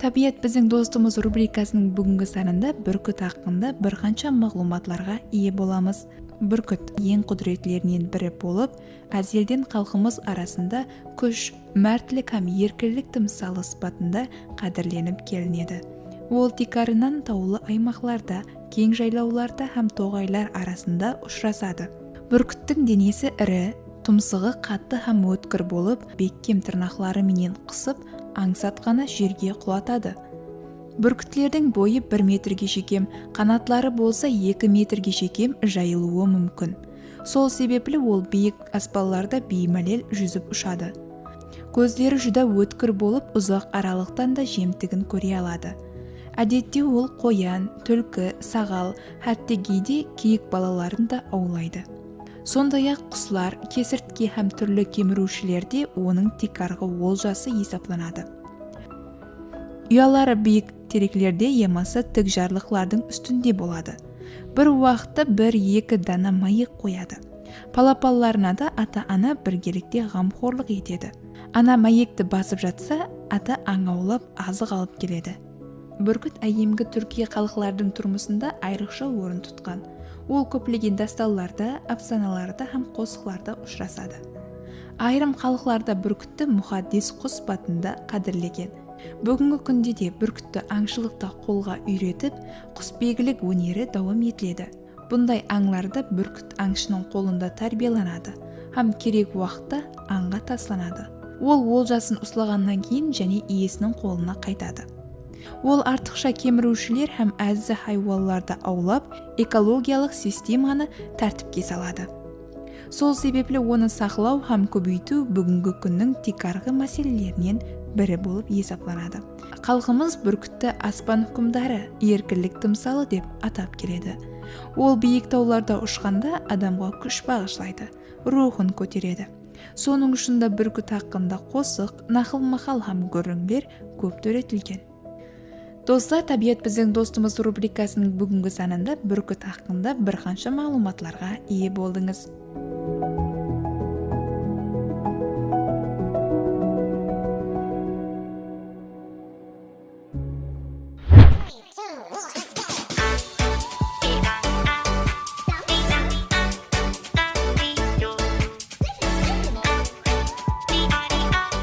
Табиғат біздің достымыз рубрикасының бүгінгі санында бүркіт хақында бірқанша мағлұматларға ие боламыз. Бүркіт ең құдіретлерінен бірі болып, әзелден халқымыз арасында күш, мәрттілік һәм еркіндік тымсалы сипатында қадірленіп келінеді. Ол тикарынан таулы аймақларда, кең жайлауларда һәм тоғайлар арасында ұшырасады. Бүркіттің денесі ірі, тұмсығы қатты һәм өткір болып, беккем тырнақлары менен қысып, аңсатқаны жерге құлатады. Бүркітлердің бойы 1 метрге шекем, қанатлары болса 2 метрге шекем жайылуы мүмкін. Сол себеплі ол биік аспандарда беймәлел жүзіп ұшады. Көздері жүда өткір болып, ұзақ аралықтан да жемтігін көре алады. Әдетте ол қоян, түлкі, сағал, хәтті кейде киік балаларын да аулайды. Сондай-ақ құслар, кесіртке һәм түрлі кемірушілерде оның тикарғы олжасы есептелінеді. Ұялары биік теректілерде емасы тік жарлықлардың үстінде болады. Бір уақытта 1-2 дана майық қояды. Палапалларына да ата-ана біргелікте ғамқорлық етеді. Ана майекті басып жатса, ата аң аулап азық алып келеді. Бүркіт әйемгі түркия халқылардың тұрмысында айрықша орын тұтқан. Ол көптеген дасталларда, әпсаналарда һәм қосықларда ұшырасады. Айрым халықларда бүркітті мұхаддис құс батында қадірлеген. Бүгінгі күнде де бүркітті аңшылықта қолға үйретіп, құсбегілік өнері дауам етіледі. Бұндай аңларда бүркіт аңшының қолында тәрбиеланады, һәм керек уақытта аңға тасланады. Ол олжасын ұсталғаннан кейін және иесінің қолына қайтады. Ол артықша кемірушілер һәм әзі хайуанларды аулап, экологиялық системаны тәртіпке салады. Сол себеплі оны сақлау һәм көбейту бүгінгі күннің тикарғы мәселелерінен бірі болып есептелінеді. Халқымыз бүркітті аспан хүкімдары, еркіндік тымсалы деп атап келеді. Ол биік тауларда ұшқанда адамға күш бағышлайды, рухын көтереді. Соның үшінде бүркіт хақында қосық, нақыл-мақал һәм көріністер көп төретілген. Достар, табиғат біздің достымыз рубрикасының бүгінгі санында бүркіт хақында бірқанша мағлұматларға ие болдыңыз.